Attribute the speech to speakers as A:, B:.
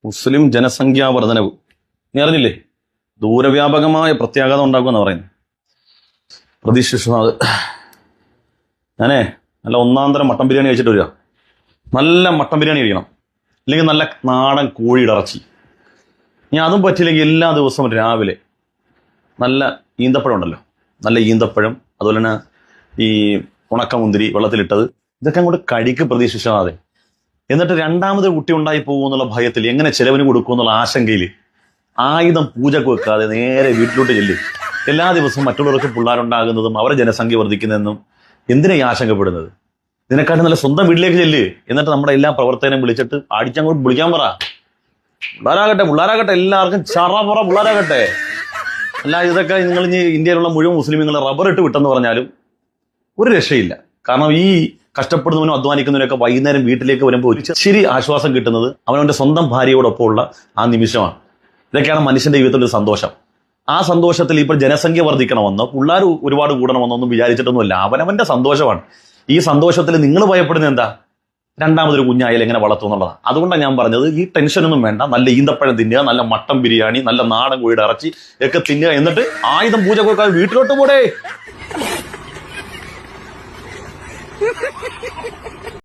A: മുസ്ലിം ജനസംഖ്യാ വർധനവ് നീ അറിഞ്ഞില്ലേ? ദൂരവ്യാപകമായ പ്രത്യാഘാതം ഉണ്ടാക്കുമെന്ന് പറയുന്നത്. പ്രതീക്ഷിച്ചത് ഞാനേ നല്ല ഒന്നാം തരം മട്ടൻ ബിരിയാണി കഴിച്ചിട്ട് വരിക. നല്ല മട്ടൻ ബിരിയാണി കഴിക്കണം, അല്ലെങ്കിൽ നല്ല നാടൻ കോഴിയുടെ ഇറച്ചി. ഞാൻ അതും പറ്റില്ലെങ്കിൽ എല്ലാ ദിവസവും രാവിലെ നല്ല ഈന്തപ്പഴം ഉണ്ടല്ലോ, നല്ല ഈന്തപ്പഴം, അതുപോലെ തന്നെ ഈ ഉണക്കമുന്തിരി വെള്ളത്തിലിട്ടത്, ഇതൊക്കെ അങ്ങോട്ട് കഴിക്ക് പ്രതീക്ഷിച്ചാതെ. എന്നിട്ട് രണ്ടാമത് കുട്ടി ഉണ്ടായി പോകുമെന്നുള്ള ഭയത്തിൽ, എങ്ങനെ ചെലവിന് കൊടുക്കുമെന്നുള്ള ആശങ്കയിൽ ആയുധം പൂജക്ക് വെക്കാതെ നേരെ വീട്ടിലോട്ട് ചെല്ലും. എല്ലാ ദിവസവും മറ്റുള്ളവർക്ക് പിള്ളേരുണ്ടാകുന്നതും അവരെ ജനസംഖ്യ വർദ്ധിക്കുന്നതെന്നും എന്തിനാ ഈ ആശങ്കപ്പെടുന്നത്? ഇതിനെക്കാട്ടും നല്ല സ്വന്തം വീട്ടിലേക്ക് ചെല്ല്. എന്നിട്ട് നമ്മുടെ എല്ലാ പ്രവർത്തനം വിളിച്ചിട്ട് അടിച്ചങ്ങോട്ട് വിളിക്കാൻ പറ. പിള്ളേരാകട്ടെ എല്ലാവർക്കും ചറപറ പിള്ളേരാകട്ടെ. അല്ല, ഇതൊക്കെ നിങ്ങൾ ഇനി ഇന്ത്യയിലുള്ള മുഴുവൻ മുസ്ലിമുകളെ റബ്ബർ ഇട്ട് വിട്ടെന്ന് പറഞ്ഞാലും ഒരു രക്ഷയില്ല. കാരണം ഈ കഷ്ടപ്പെടുന്നവനും അധ്വാനിക്കുന്നവനൊക്കെ വൈകുന്നേരം വീട്ടിലേക്ക് വരുമ്പോൾ ഒരു ശരി ആശ്വാസം കിട്ടുന്നത് അവനവന്റെ സ്വന്തം ഭാര്യയോടൊപ്പമുള്ള ആ നിമിഷമാണ്. ഇതൊക്കെയാണ് മനുഷ്യന്റെ ജീവിതത്തിൽ ഒരു സന്തോഷം. ആ സന്തോഷത്തിൽ ഇപ്പോൾ ജനസംഖ്യ വർദ്ധിക്കണമെന്നോ പിള്ളേർ ഒരുപാട് കൂടണമെന്നോ ഒന്നും വിചാരിച്ചിട്ടൊന്നുമില്ല. അവനവന്റെ സന്തോഷമാണ്. ഈ സന്തോഷത്തിൽ നിങ്ങൾ ഭയപ്പെടുന്നത് എന്താ? രണ്ടാമതൊരു കുഞ്ഞായാലും എങ്ങനെ വളർത്തും എന്നുള്ളതാണ്. അതുകൊണ്ടാണ് ഞാൻ പറഞ്ഞത്, ഈ ടെൻഷനൊന്നും വേണ്ട. നല്ല ഈന്തപ്പഴം തിന്നുക, നല്ല മട്ടൻ ബിരിയാണി, നല്ല നാടൻ കോഴിയുടെ ഇറച്ചി ഒക്കെ തിന്നുക. എന്നിട്ട് ആയുധം പൂജ കൊടുക്കാതെ വീട്ടിലോട്ട് പോടേ.